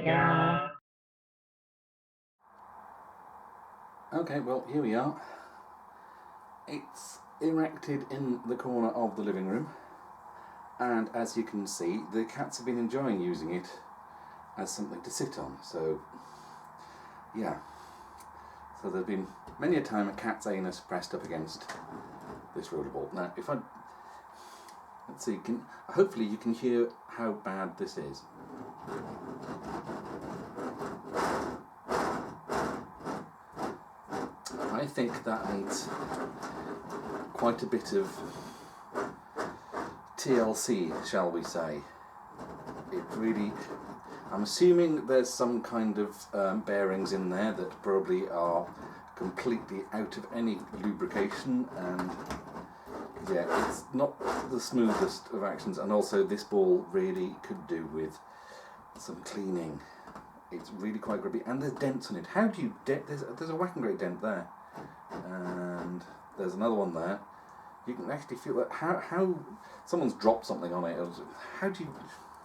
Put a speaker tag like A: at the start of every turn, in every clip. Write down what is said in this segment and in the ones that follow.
A: yeah.
B: Okay, well, here we are. It's erected in the corner of the living room, and as you can see, the cats have been enjoying using it as something to sit on. So, yeah. So there's been many a time a cat's anus pressed up against this rollerball. Now, if I... Let's see, hopefully you can hear how bad this is. I think that needs quite a bit of TLC, shall we say. It really... I'm assuming there's some kind of bearings in there that probably are completely out of any lubrication, and yeah, it's not the smoothest of actions, and also this ball really could do with some cleaning. It's really quite grippy, and there's dents on it. How do you dent? There's a whacking great dent there, and there's another one there. You can actually feel that how someone's dropped something on it. How do you?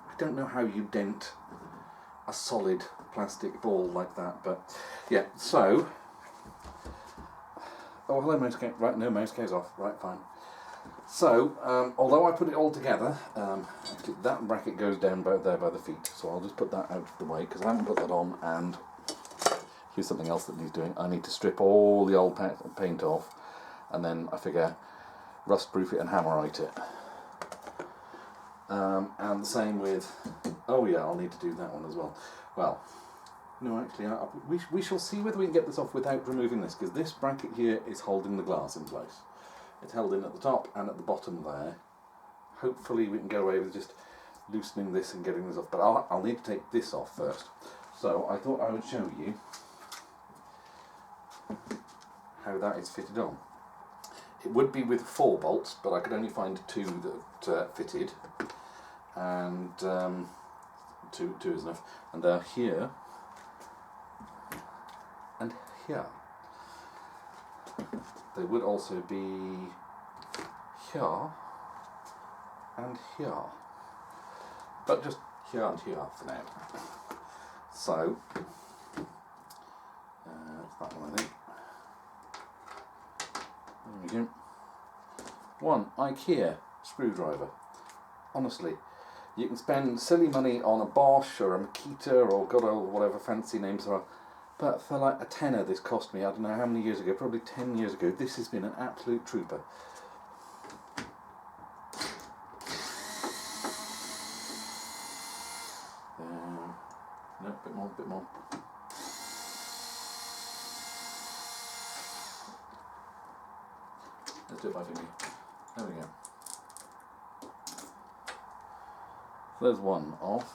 B: I don't know how you dent a solid plastic ball like that, but yeah. So, oh hello mouse case. Right, no, mouse case off. Right, fine. So, although I put it all together, actually that bracket goes down about there by the feet, so I'll just put that out of the way because I haven't put that on. And here's something else that needs doing. I need to strip all the old paint off, and then I figure rust proof it and hammerite it. And the same with, oh yeah, I'll need to do that one as well. Well, no, actually, we shall see whether we can get this off without removing this, because this bracket here is holding the glass in place. It's held in at the top and at the bottom there. Hopefully we can get away with just loosening this and getting this off, but I'll need to take this off first. So I thought I would show you how that is fitted on. It would be with 4 bolts, but I could only find 2 that fitted, and 2 is enough. And they're here and here. They would also be here and here, but just here and here for now. So, that one I think. There we go. One IKEA screwdriver. Honestly, you can spend silly money on a Bosch or a Makita or God or whatever fancy names there are, but for like a tenner this cost me, I don't know how many years ago, probably 10 years ago. This has been an absolute trooper. No, bit more. Let's do it by finger. There we go. So there's one off.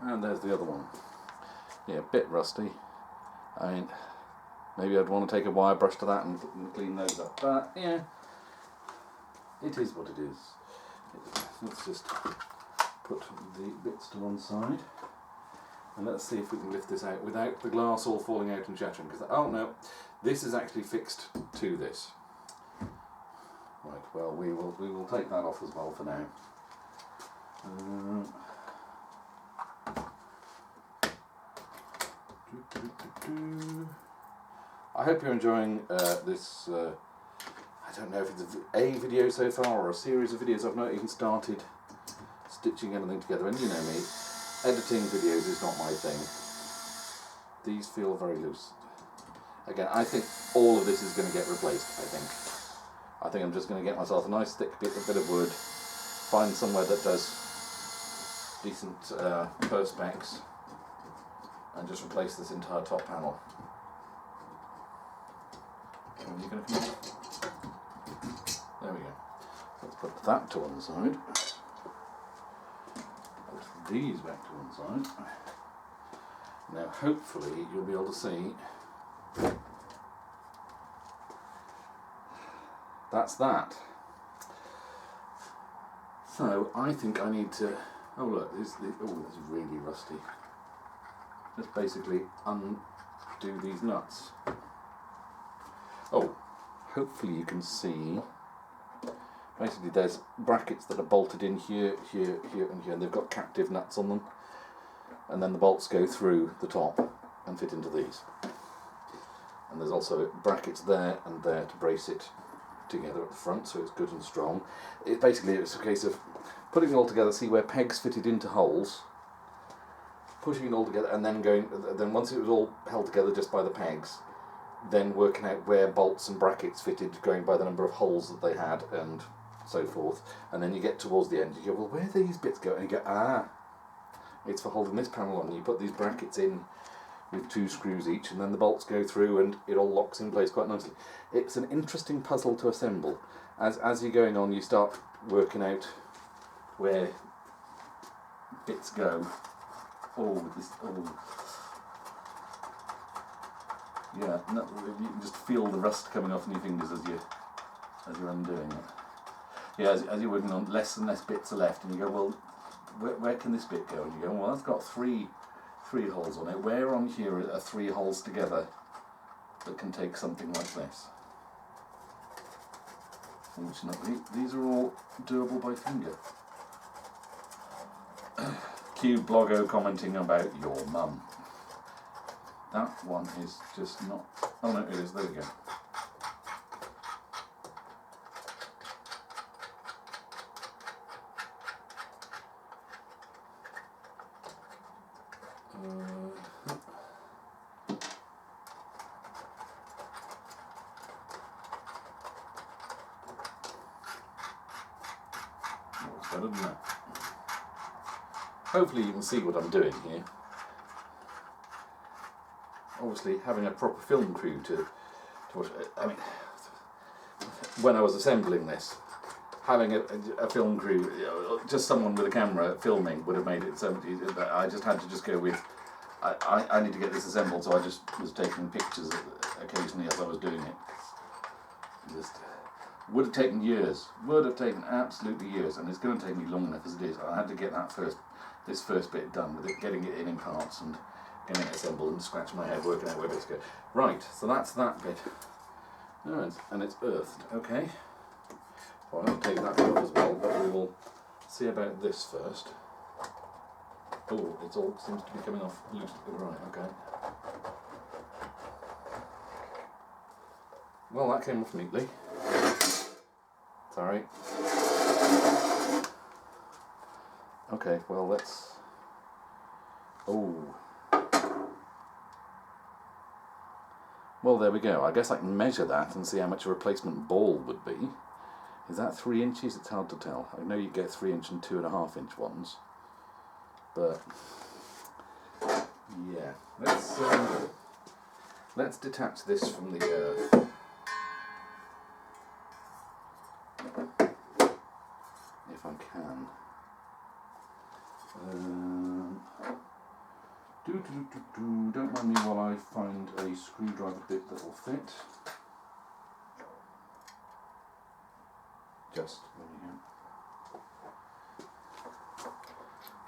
B: And there's the other one. Yeah, a bit rusty. I mean, maybe I'd want to take a wire brush to that and clean those up. But yeah, it is what it is. Let's just put the bits to one side. And let's see if we can lift this out without the glass all falling out and shattering. Because, oh no, this is actually fixed to this. Right, well we will take that off as well for now. I hope you're enjoying this. I don't know if it's a video so far or a series of videos. I've not even started stitching anything together, and you know me, editing videos is not my thing. These feel very loose. Again, I think all of this is going to get replaced, I think I'm just going to get myself a nice thick bit of wood, find somewhere that does decent perspex, and just replace this entire top panel. Are you going to come in? There we go. Let's put that to one side. Put these back to one side. Now hopefully you'll be able to see that's that. So I think I need to, oh look, this is really rusty. just basically undo these nuts. Oh, hopefully you can see, basically there's brackets that are bolted in here, here, here and here, and they've got captive nuts on them, and then the bolts go through the top and fit into these. And there's also brackets there and there to brace it together at the front, so it's good and strong. It's a case of putting it all together, see where pegs fitted into holes, pushing it all together, and then once it was all held together just by the pegs, then working out where bolts and brackets fitted, going by the number of holes that they had and so forth. And then you get towards the end, you go, well, where do these bits go? And you go, it's for holding this panel on. You put these brackets in with 2 screws each, and then the bolts go through and it all locks in place quite nicely. It's an interesting puzzle to assemble. As you're going on, you start working out where bits go. Yeah, no, you can just feel the rust coming off in your fingers as you're undoing it. Yeah, as you're working on, less and less bits are left, and you go, well, where can this bit go? And you go, well, that's got three holes on it. Where on here are 3 holes together that can take something like this? Fortunately, these are all doable by finger. Cue Bloggo commenting about your mum. That one is just not... Oh no, it is, there we go. Better than that. Hopefully you can see what I'm doing here. Obviously, having a proper film crew to watch. I mean, when I was assembling this, having a film crew, just someone with a camera filming would have made it so much easier. I just had to go with, I need to get this assembled, so I just was taking pictures occasionally as I was doing it. Just would have taken years, would have taken absolutely years, and it's going to take me long enough as it is. I had to get this first bit done with it, getting it in parts and getting it assembled, and scratching my head working out where bits go. Right, so that's that bit. Alright, and it's earthed, okay. Well, I'll take that off as well, but we will see about this first. Oh, it all seems to be coming off loose. Right, okay. Well, that came off neatly. Sorry. Okay, well, let's... Oh. Well, there we go. I guess I can measure that and see how much a replacement ball would be. Is that 3 inches? It's hard to tell. I know you get 3 inch and 2.5 inch ones, but yeah. Let's detach this from the earth. If I can. Don't mind me while I find a screwdriver bit that will fit. Just, there we go.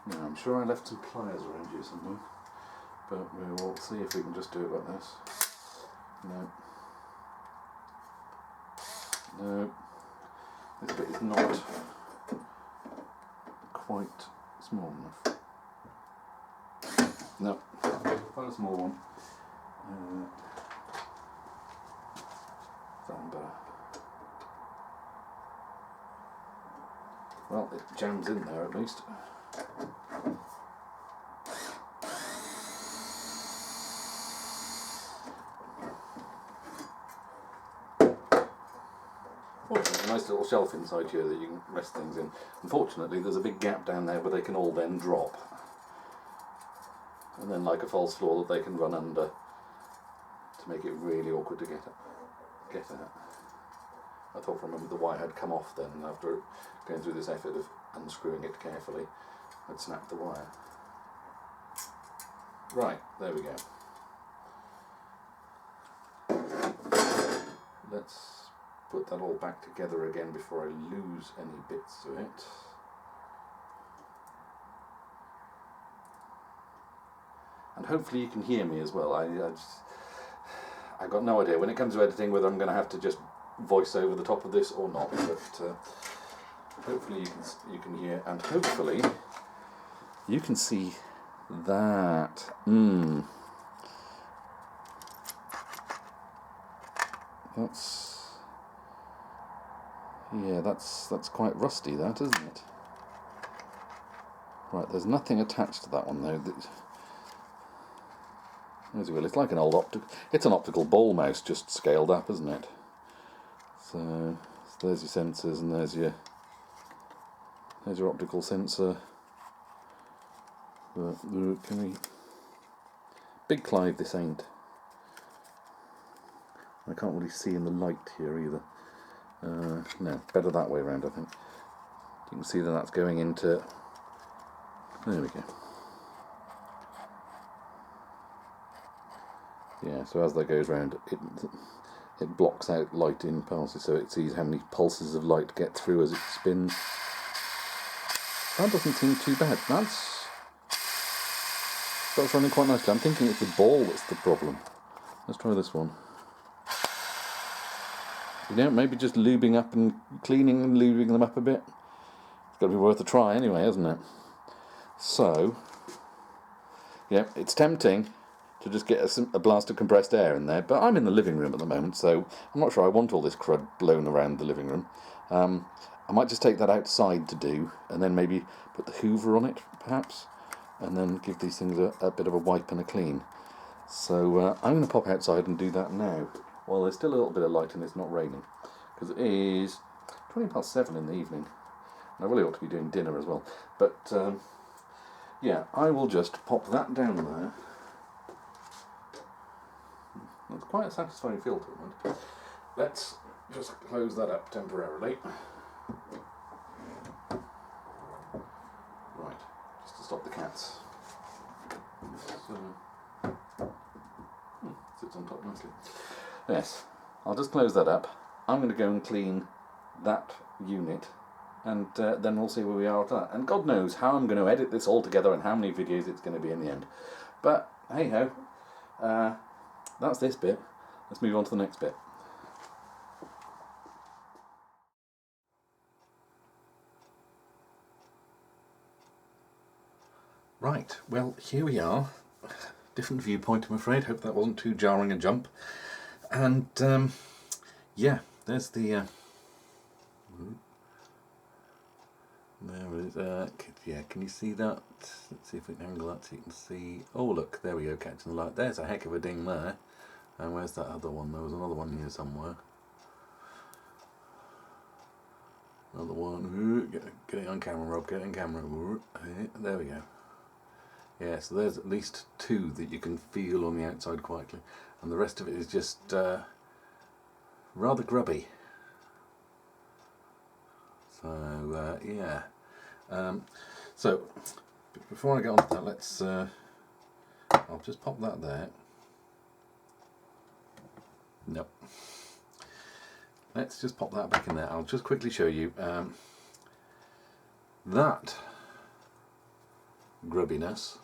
B: Now, I'm sure I left some pliers around here somewhere, but we will see if we can just do it like this. No. This bit is not quite small enough. No, quite a small one. That one better. Well, it jams in there at least. Oh, there's a nice little shelf inside here that you can rest things in. Unfortunately, there's a big gap down there where they can all then drop. And then like a false floor that they can run under to make it really awkward to get at. I thought for a moment the wire had come off then, and after going through this effort of unscrewing it carefully, I'd snapped the wire. Right, there we go. Let's put that all back together again before I lose any bits of it. and hopefully you can hear me as well. I got no idea when it comes to editing whether I'm going to have to just voice over the top of this or not, but hopefully you can hear, and hopefully you can see that. That's quite rusty, that, isn't it? Right, there's nothing attached to that one though. As well, it's like an old it's an optical ball mouse just scaled up, isn't it? So there's your sensors, and there's your optical sensor. Big Clive, this ain't. I can't really see in the light here either. No, better that way around, I think. You can see that that's going into. There we go. Yeah, so as that goes round, it blocks out light in passes, so it sees how many pulses of light get through as it spins. That doesn't seem too bad. That's running quite nicely. I'm thinking it's the ball that's the problem. Let's try this one. You know, maybe just lubing up and cleaning and lubing them up a bit. It's got to be worth a try anyway, isn't it? So, yeah, it's tempting to just get a blast of compressed air in there, but I'm in the living room at the moment, so I'm not sure I want all this crud blown around the living room. I might just take that outside to do, and then maybe put the Hoover on it, perhaps, and then give these things a bit of a wipe and a clean. So I'm going to pop outside and do that now. Well, there's still a little bit of light and it's not raining, because it is 7:20 in the evening, and I really ought to be doing dinner as well. But yeah, I will just pop that down there. It's quite a satisfying feel to it. Let's just close that up temporarily. Right, just to stop the cats. So, sits on top nicely. Yes, I'll just close that up. I'm going to go and clean that unit, and then we'll see where we are at that. And God knows how I'm going to edit this all together and how many videos it's going to be in the end. But hey ho, that's this bit. Let's move on to the next bit. Right, well, here we are. Different viewpoint, I'm afraid. Hope that wasn't too jarring a jump. And yeah, there's the there it is. Yeah, can you see that? Let's see if we can angle that so you can see. Oh look, there we go, catching the light. There's a heck of a ding there. And where's that other one? There was another one here somewhere. Another one. Get it on camera, Rob. Get it on camera. There we go. Yeah, so there's at least two that you can feel on the outside quietly, and the rest of it is just rather grubby. So yeah. So before I get on to that, let's. I'll just pop that there. Nope. Let's just pop that back in there. I'll just quickly show you that grubbiness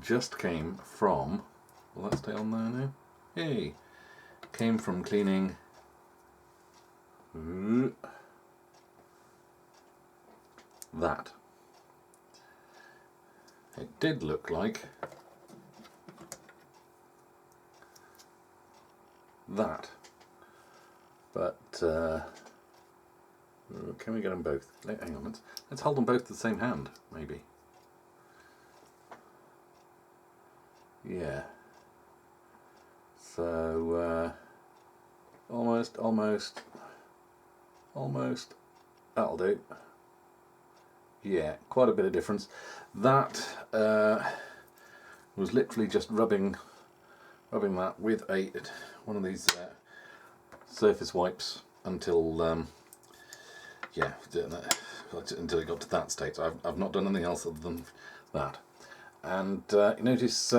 B: just came from. Will that stay on there now? Hey, came from cleaning that. It did look like that, but can we get them both? Hang on, let's hold them both to the same hand, maybe. Yeah. So almost. That'll do. Yeah, quite a bit of difference. That was literally just rubbing that with one of these surface wipes until yeah, until it got to that state. I've not done anything else other than that. And you notice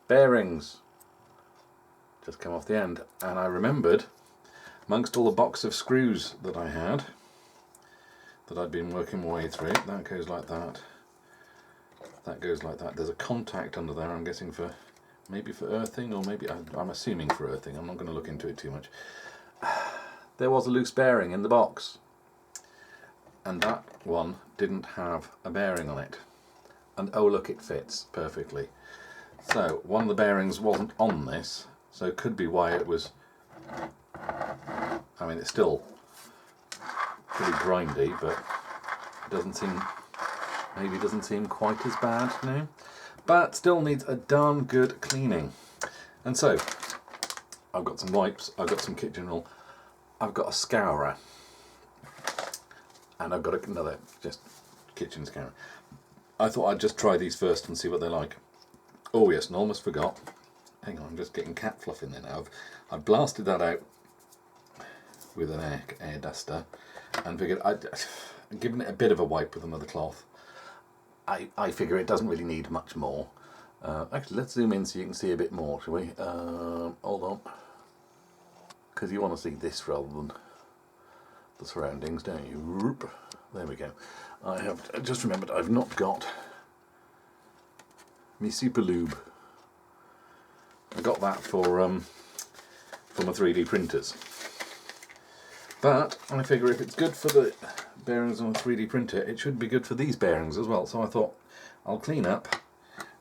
B: bearings just come off the end, and I remembered amongst all the box of screws that I had that I'd been working my way through. That goes like that. that goes like that. There's a contact under there, I'm guessing maybe for earthing, or maybe I'm assuming for earthing. I'm not going to look into it too much. There was a loose bearing in the box, and that one didn't have a bearing on it. And oh look, it fits perfectly. So one of the bearings wasn't on this, so it could be why it was. I mean, it's still pretty grindy, but it doesn't seem quite as bad now. But still needs a darn good cleaning. And so I've got some wipes, I've got some kitchen roll, I've got a scourer, and I've got another just kitchen scourer. I thought I'd just try these first and see what they're like. Oh yes, and almost forgot. Hang on, I'm just getting cat fluff in there now. I've blasted that out with an air duster and figured I'd given it a bit of a wipe with another cloth. I figure it doesn't really need much more. Actually, let's zoom in so you can see a bit more, shall we? Hold on. Because you want to see this rather than the surroundings, don't you? There we go. I have just remembered I've not got my super lube. I got that for my 3D printers. But I figure if it's good for the bearings on a 3D printer, it should be good for these bearings as well. So I thought I'll clean up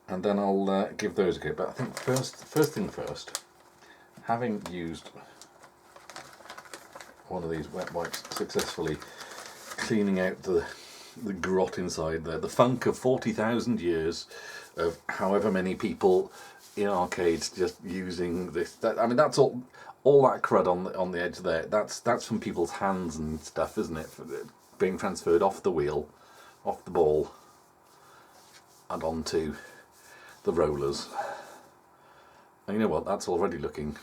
B: and then I'll give those a go. But I think first thing first, having used one of these wet wipes successfully, cleaning out the grot inside there, the funk of 40,000 years of however many people in arcades just using this. I mean, that's all that crud on the edge there. That's from people's hands and stuff, isn't it? Being transferred off the wheel, off the ball, and onto the rollers. And you know what? That's already looking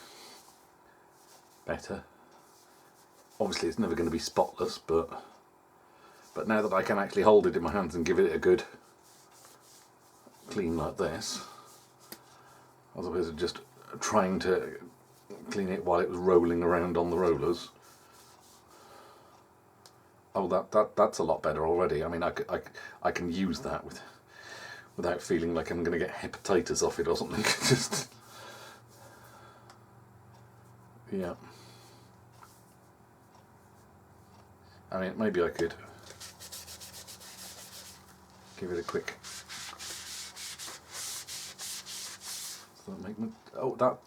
B: better. Obviously, it's never going to be spotless, but now that I can actually hold it in my hands and give it a good clean like this, as opposed to just trying to clean it while it was rolling around on the rollers. Oh, that's a lot better already. I mean, I can use that without feeling like I'm going to get hepatitis off it or something. Just yeah. I mean, maybe I could give it a quick.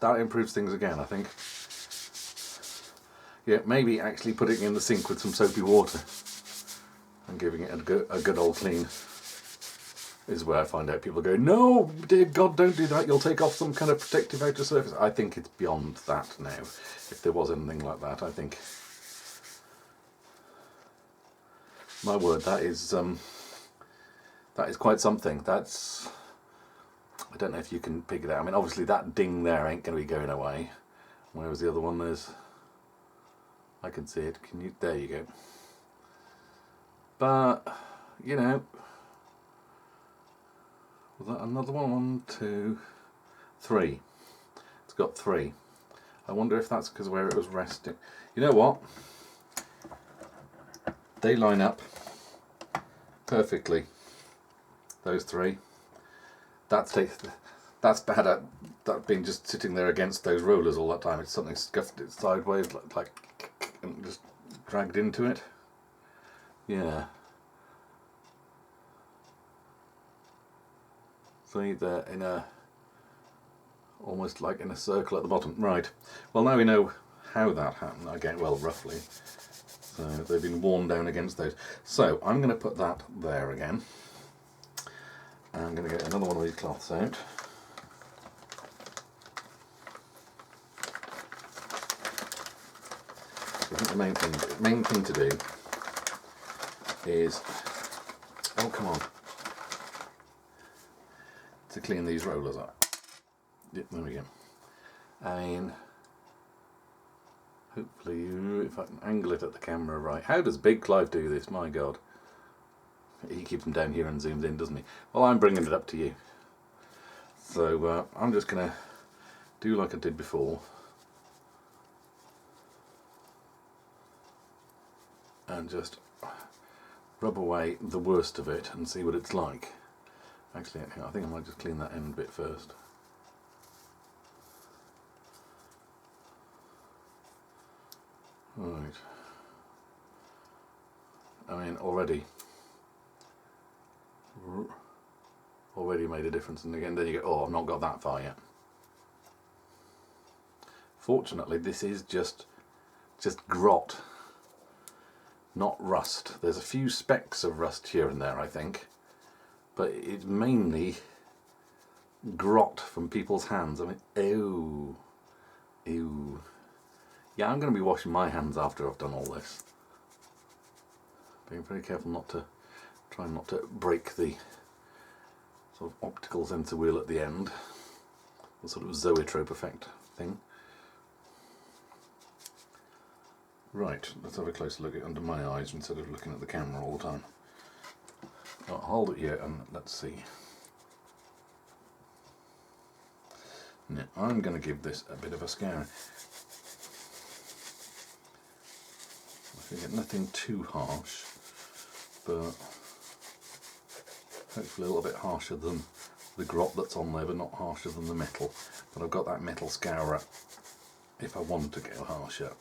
B: That improves things again, I think. Yeah, maybe actually putting it in the sink with some soapy water and giving it a good old clean is where I find out people go, no, dear God, don't do that, you'll take off some kind of protective outer surface. I think it's beyond that now. If there was anything like that, I think, my word, that is quite something. That's, I don't know if you can pick it out. I mean, obviously that ding there ain't going to be going away. Where was the other one? I can see it. Can you? There you go. But, you know, was that another one? 1, 2, 3. It's got 3. I wonder if that's because of where it was resting. You know what? They line up perfectly. Those 3. That's bad at that being just sitting there against those rollers all that time. It's something scuffed it sideways, like and just dragged into it. Yeah. See, they're in almost like in a circle at the bottom. Right. Well, now we know how that happened. Again, well, roughly. So they've been worn down against those. So I'm going to put that there again. I'm going to get another one of these cloths out. So I think the main thing to do is, oh come on, to clean these rollers up. Yep, there we go. I mean, hopefully, if I can angle it at the camera right. How does Big Clive do this? My God. He keeps them down here and zooms in, doesn't he? Well, I'm bringing it up to you. So I'm just going to do like I did before. And just rub away the worst of it and see what it's like. Actually, I think I might just clean that end bit first. Right. I mean, already made a difference, and again, then you go, oh, I've not got that far yet. Fortunately, this is just grot, not rust. There's a few specks of rust here and there, I think, but it's mainly grot from people's hands. I mean, ew, ew. Yeah, I'm going to be washing my hands after I've done all this. Being very careful not to try not to break the sort of optical sensor wheel at the end, the sort of zoetrope effect thing. Right, let's have a closer look at it under my eyes instead of looking at the camera all the time. I'll hold it here and let's see. Now, I'm going to give this a bit of a scare. I get nothing too harsh, but hopefully a little bit harsher than the grot that's on there, but not harsher than the metal. But I've got that metal scourer if I want to go harsher.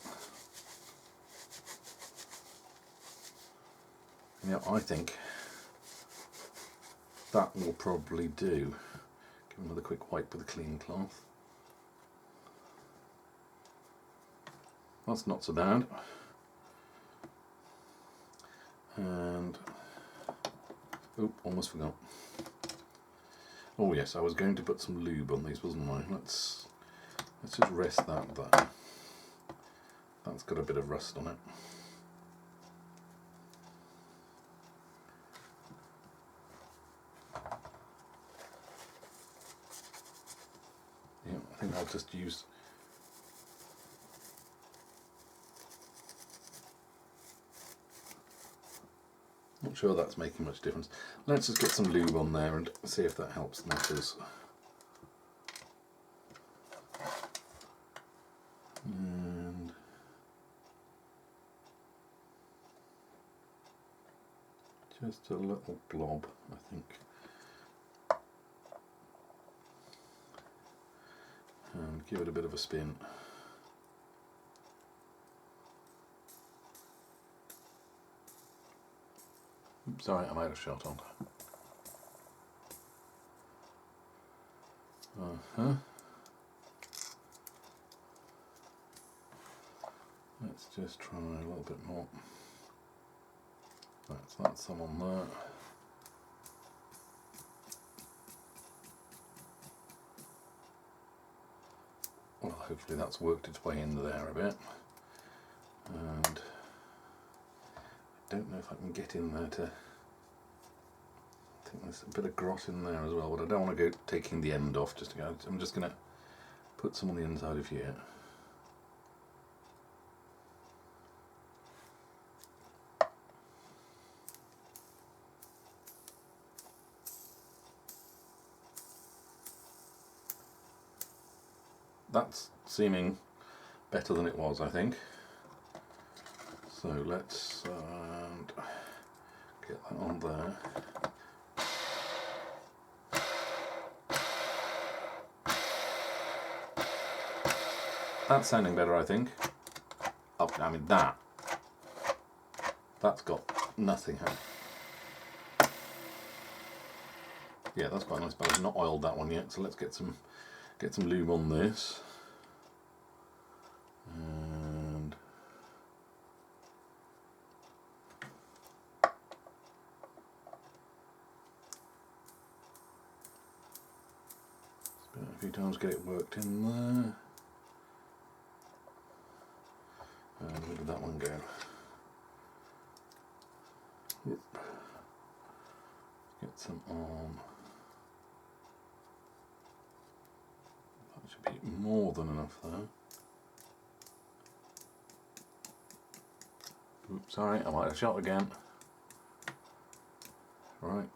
B: Yeah, I think that will probably do. Give another quick wipe with a clean cloth. That's not so bad. And oh, almost forgot. Oh yes, I was going to put some lube on these, wasn't I? Let's just rest that there. That's got a bit of rust on it. Yeah, I think I'll just use. Not sure that's making much difference. Let's just get some lube on there and see if that helps matters. And just a little blob, I think. And give it a bit of a spin. Sorry, I might have shot on. Let's just try a little bit more. That's some on there. Well, hopefully that's worked its way into there a bit. And I don't know if I can get in there to. I think there's a bit of grot in there as well, but I don't want to go taking the end off just to go. I'm just going to put some on the inside of here. That's seeming better than it was, I think. So let's get that on there. That's sounding better, I think. Oh, I mean that's got nothing. Yeah, that's quite nice, but I've not oiled that one yet. So let's get some lube on this. And spin it a few times, get it worked in there. And where did that one go? Whoop. Get some on. That should be more than enough there. Oops, sorry, I might have shot again. Right.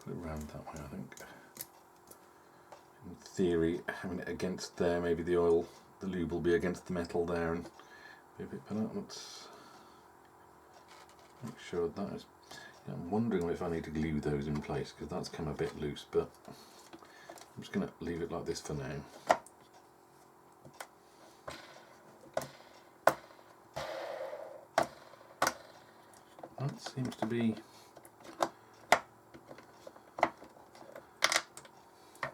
B: Put it round that way, I think. In theory, having it against there, maybe the lube will be against the metal there and be a bit better. Let's make sure that is. I'm wondering if I need to glue those in place because that's come a bit loose, but I'm just going to leave it like this for now. That seems to be...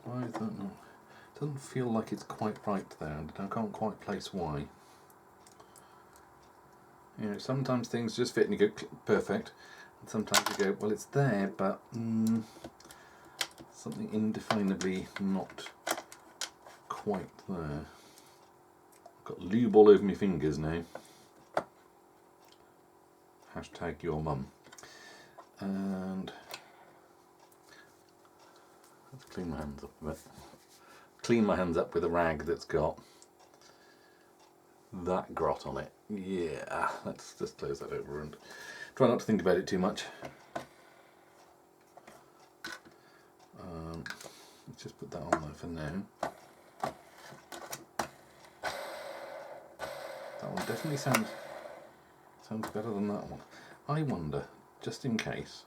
B: Why is that not? It doesn't feel like it's quite right there, and I can't quite place why. You know, sometimes things just fit and you go perfect, and sometimes you go, well, it's there, but something indefinably not quite there. I've got lube all over my fingers now. Hashtag your mum. And let's clean my hands up a bit. Clean my hands up with a rag that's got that grot on it. Yeah, let's just close that over and try not to think about it too much. Let's just put that on there for now. That one definitely sounds better than that one. I wonder, just in case,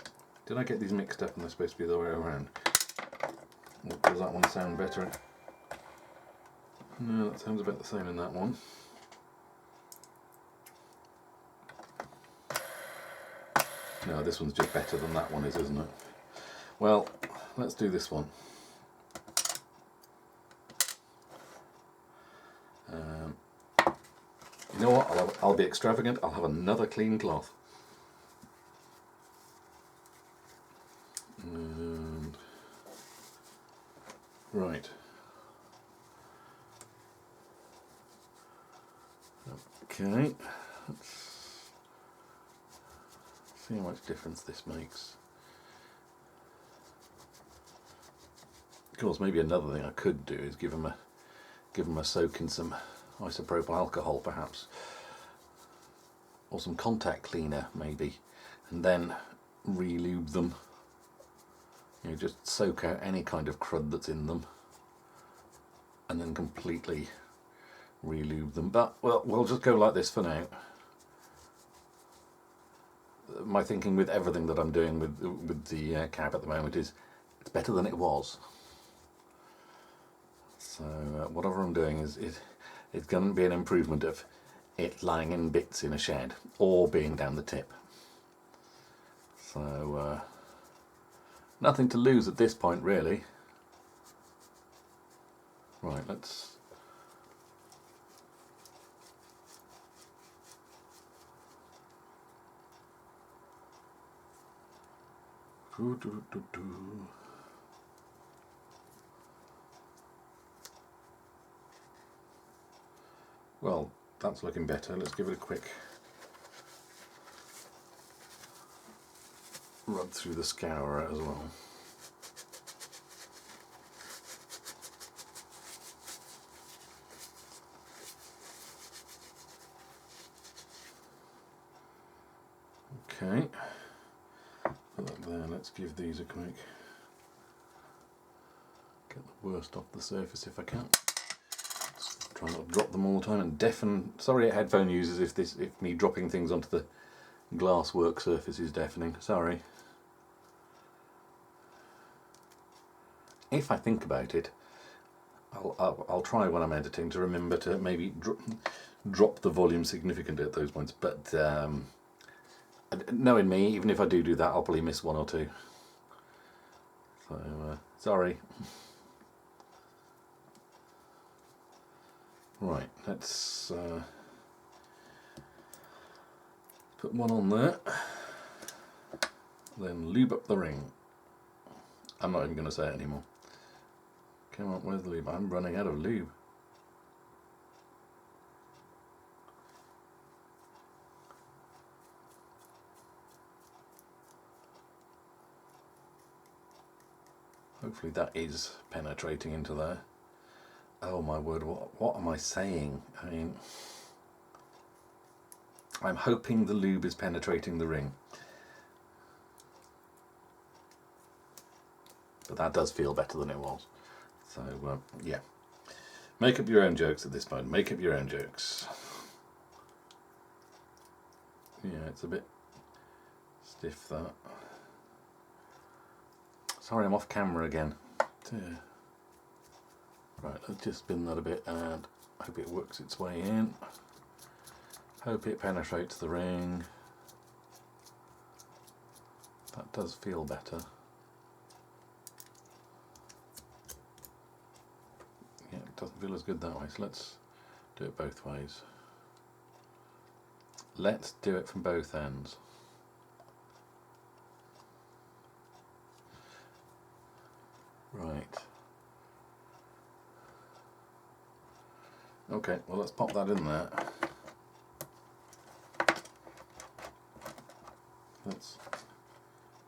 B: did I get these mixed up and they're supposed to be the other way around? Or does that one sound better? No, that sounds about the same in that one. No, this one's just better than that one is, isn't it? Well, let's do this one. You know what, I'll be extravagant, I'll have another clean cloth. And right. Okay, let's see how much difference this makes. Of course, maybe another thing I could do is give them a soak in some isopropyl alcohol, perhaps, or some contact cleaner, maybe, and then re-lube them. You know, just soak out any kind of crud that's in them, and then completely re-lube them. But well, we'll just go like this for now. My thinking with everything that I'm doing with the cab at the moment is it's better than it was. So whatever I'm doing is it's going to be an improvement of it lying in bits in a shed or being down the tip. So nothing to lose at this point, really. Right, let's Well, that's looking better. Let's give it a quick rub through the scourer as well. Okay, put that there. Let's give these a quick, get the worst off the surface if I can. Try not to drop them all the time and deafen. Sorry, headphone users, if me dropping things onto the glass work surface is deafening. Sorry. If I think about it, I'll try when I'm editing to remember to maybe drop the volume significantly at those points. But knowing me, even if I do that, I'll probably miss one or two. So sorry. Right, let's put one on there, then lube up the ring. I'm not even going to say it anymore. Come on, where's the lube? I'm running out of lube. Hopefully that is penetrating into there. Oh my word, what am I saying? I mean, I'm hoping the lube is penetrating the ring. But that does feel better than it was. So, yeah. Make up your own jokes at this point. Make up your own jokes. Yeah, it's a bit stiff, that. Sorry, I'm off camera again. Right, let's just spin that a bit and hope it works its way in. Hope it penetrates the ring. That does feel better. Yeah, it doesn't feel as good that way, so let's do it both ways. Let's do it from both ends. Right. Okay, well let's pop that in there. Let's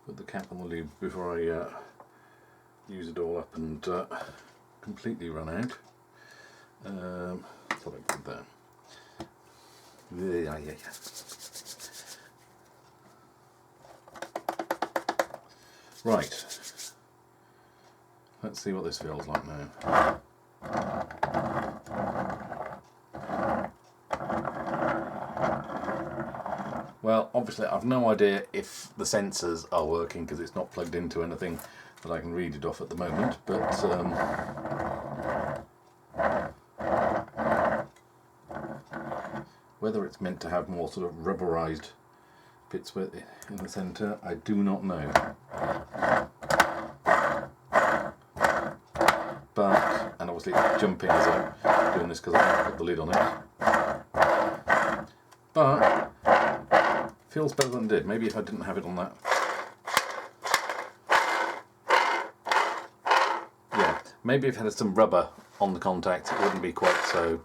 B: put the cap on the lube before I use it all up and completely run out. So I put that. Yeah. Right. Let's see what this feels like now. Well, obviously I've no idea if the sensors are working because it's not plugged into anything that I can read it off at the moment, but whether it's meant to have more sort of rubberized bits in the centre, I do not know. But, and obviously it's jumping as I'm doing this because I haven't put the lid on it. But feels better than it did. Maybe if I didn't have it on that. Yeah, maybe if it had some rubber on the contact, it wouldn't be quite so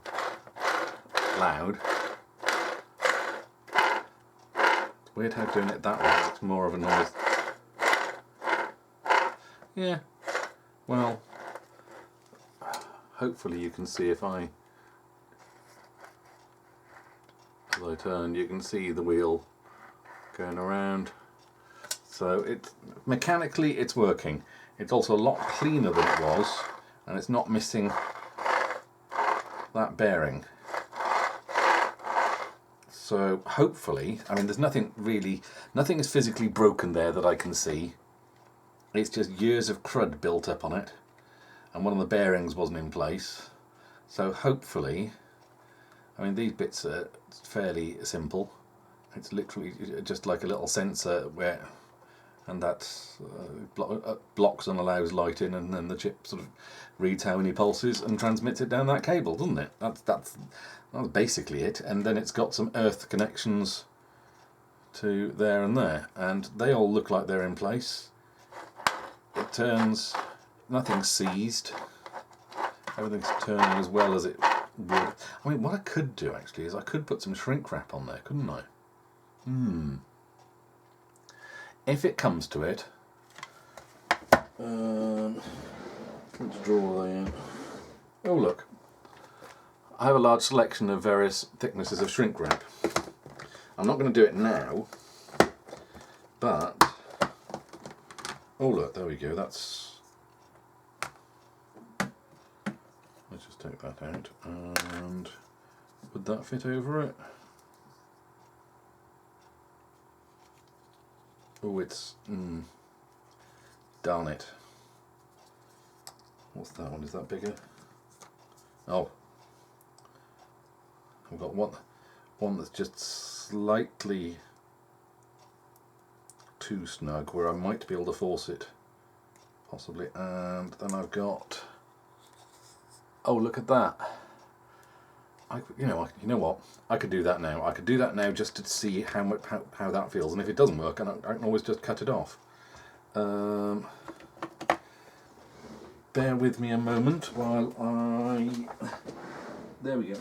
B: loud. It's weird how doing it that way, it's more of a noise. Yeah, well, hopefully you can see if I, as I turn, you can see the wheel going around. So it's mechanically it's working. It's also a lot cleaner than it was, and it's not missing that bearing. So hopefully, I mean, there's nothing is physically broken there that I can see. It's just years of crud built up on it, and one of the bearings wasn't in place. So hopefully, I mean, these bits are fairly simple. It's literally just like a little sensor and that blocks and allows light in, and then the chip sort of reads how many pulses and transmits it down that cable, doesn't it? That's basically it. And then it's got some earth connections to there and there, and they all look like they're in place. It turns, nothing's seized. Everything's turning as well as it would. I mean, what I could do actually is I could put some shrink wrap on there, couldn't I? If it comes to it, let's draw that in. Oh look, I have a large selection of various thicknesses of shrink wrap. I'm not going to do it now, but oh look, there we go. Let's just take that out, and would that fit over it? Oh, it's darn it. What's that one? Is that bigger? Oh, I've got one that's just slightly too snug, where I might be able to force it, possibly. And then I've got. Oh, look at that! You know what? I could do that now. I could do that now just to see how that feels, and if it doesn't work, I can always just cut it off. Bear with me a moment while there we go.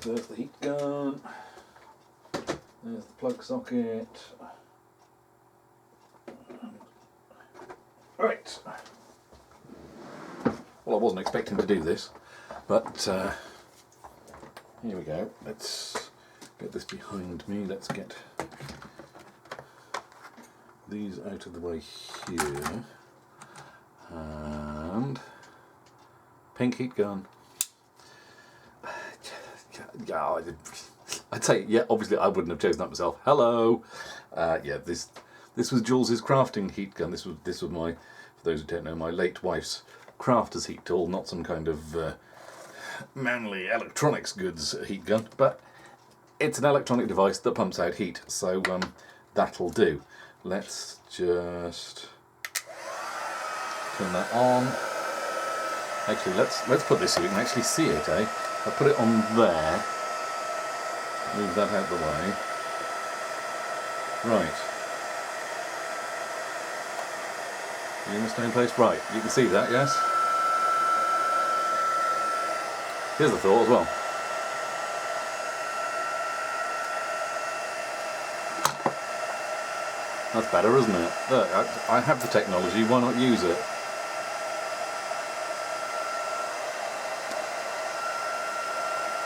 B: There's the heat gun. There's the plug socket. Right. Well, I wasn't expecting to do this, but here we go. Let's get this behind me. Let's get these out of the way here. And pink heat gun. Yeah, I'd say, yeah, obviously I wouldn't have chosen that myself. Hello! Yeah, this This was Jules's crafting heat gun. This was my, for those who don't know, my late wife's crafter's heat tool, not some kind of manly electronics goods heat gun, but it's an electronic device that pumps out heat, so that'll do. Let's just turn that on. Actually, let's put this so you can actually see it, eh? I'll put it on there. Move that out the way. Right. You in the same place? Right, you can see that, yes? Here's the thought as well. That's better, isn't it? Look, I have the technology, why not use it?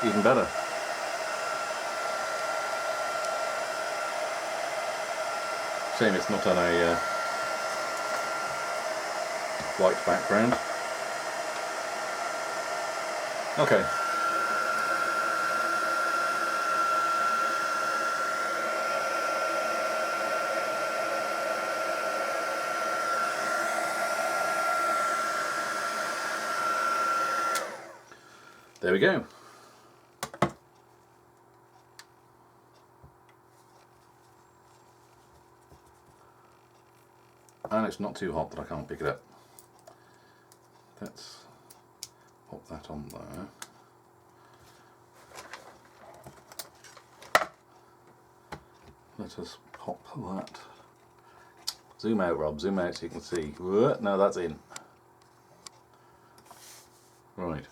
B: Even better. Shame it's not on a white background. Okay. There we go. And it's not too hot that I can't pick it up. Let's pop that on there. Let us pop that. Zoom out, Rob, zoom out so you can see. No, that's in. Right.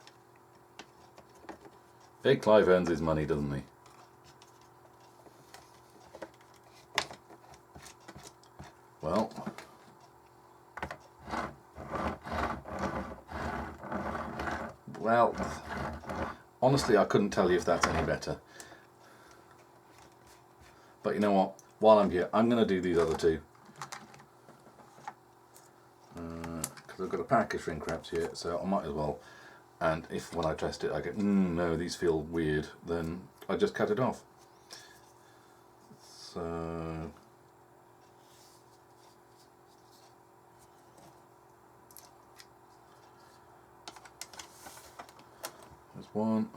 B: Big Clive earns his money, doesn't he? Well, honestly, I couldn't tell you if that's any better. But you know what? While I'm here, I'm going to do these other two. Because I've got a pack of shrink wraps here, so I might as well. And if when I test it I get, no, these feel weird, then I just cut it off. So... there's one.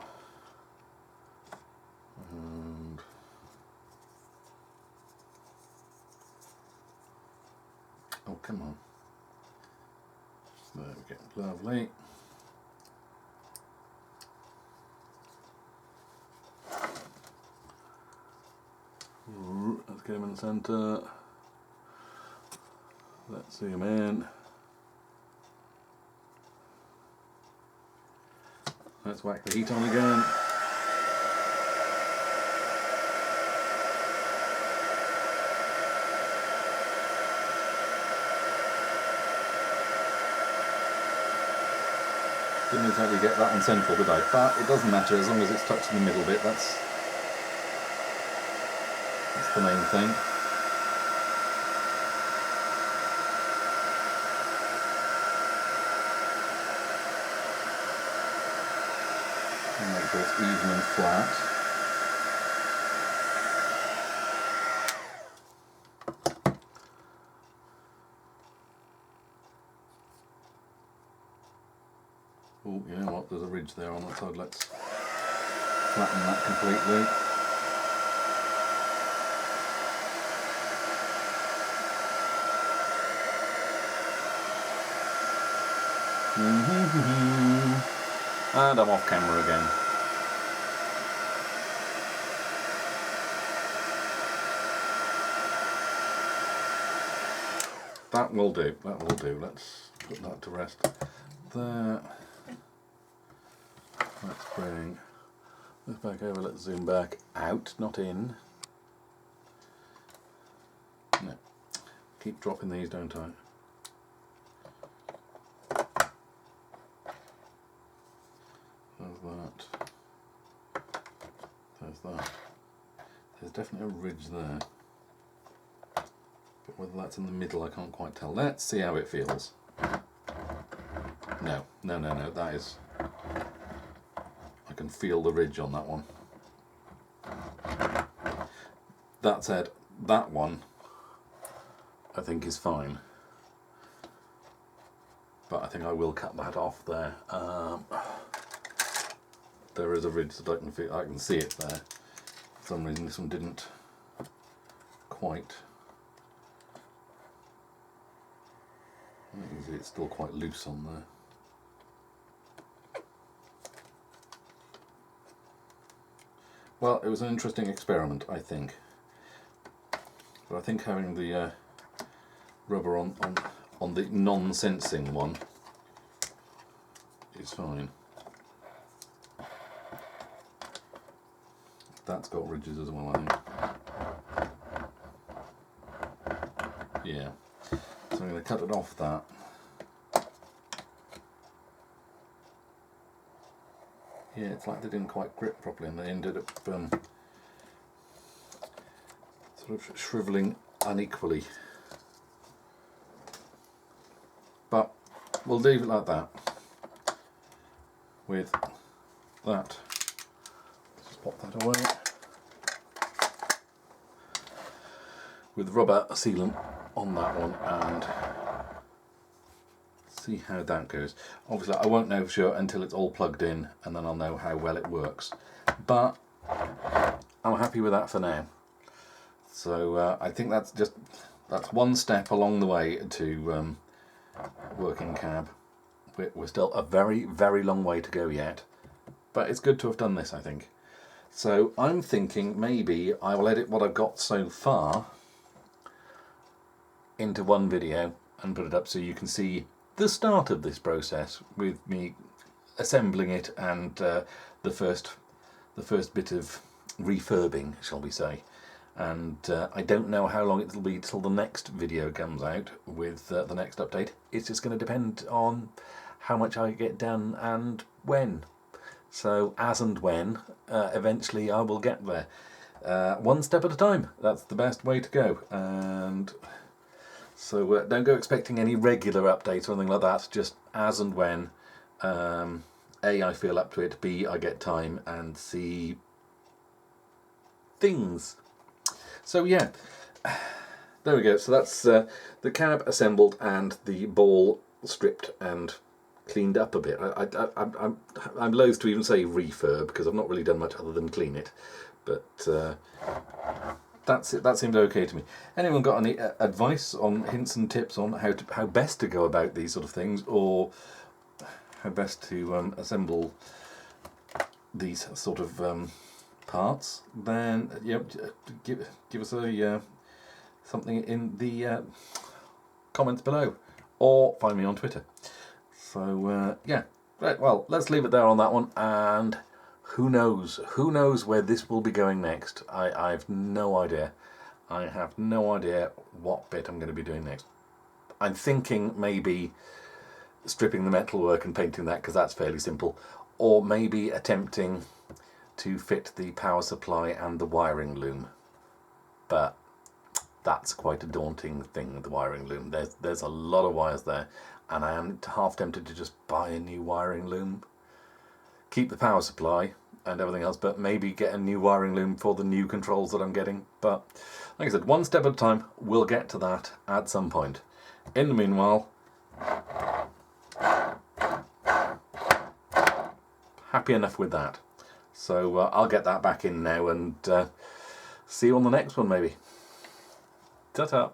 B: And... oh, come on. There we go, lovely. Let's get him in the centre. Let's zoom in. Let's whack the heat on again. Didn't exactly get that on central, did I? But it doesn't matter as long as it's touching the middle bit. That's the main thing. And make sure it's even and flat. Oh, you know what? There's a ridge there on that side. Let's flatten that completely. And I'm off camera again. That will do, that will do. Let's put that to rest there. Let's bring this back over, let's zoom back out, not in. No. Keep dropping these, don't I? There's that. There's definitely a ridge there. But whether that's in the middle I can't quite tell. Let's see how it feels. No, that is... I can feel the ridge on that one. That said, that one I think is fine. But I think I will cut that off there. There is a ridge that I can see it there. For some reason this one didn't quite. You can see it's still quite loose on there. Well, it was an interesting experiment, I think. But I think having the rubber on the non-sensing one is fine. That's got ridges as well, I think. Yeah. So I'm going to cut it off that. Yeah, it's like they didn't quite grip properly and they ended up sort of shrivelling unequally. But we'll leave it like that. With that, just pop that away. With rubber sealant on that one and see how that goes. Obviously I won't know for sure until it's all plugged in and then I'll know how well it works. But I'm happy with that for now. So I think that's one step along the way to working cab. We're still a very, very long way to go yet, but it's good to have done this, I think. So I'm thinking maybe I will edit what I've got so far into one video and put it up so you can see the start of this process with me assembling it and the first bit of refurbing, shall we say. And I don't know how long it'll be till the next video comes out with the next update. It's just going to depend on how much I get done and when. So as and when, eventually I will get there. One step at a time. That's the best way to go. And so don't go expecting any regular updates or anything like that. Just as and when. A, I feel up to it. B, I get time. And C, things. So yeah, there we go. So that's the cab assembled and the ball stripped and cleaned up a bit. I'm loath to even say refurb because I've not really done much other than clean it. But that's it. That seemed okay to me. Anyone got any advice on hints and tips on how best to go about these sort of things, or how best to assemble these sort of parts? Then give us a something in the comments below, or find me on Twitter. So yeah, right. Well, let's leave it there on that one, and who knows where this will be going next. I've no idea. I have no idea what bit I'm going to be doing next. I'm thinking maybe stripping the metalwork and painting that, because that's fairly simple, or maybe attempting to fit the power supply and the wiring loom. But that's quite a daunting thing, the wiring loom. There's a lot of wires there, and I am half tempted to just buy a new wiring loom, keep the power supply and everything else, but maybe get a new wiring loom for the new controls that I'm getting. But like I said, one step at a time. We'll get to that at some point. In the meanwhile, happy enough with that. So I'll get that back in now and see you on the next one maybe. Ta-ta.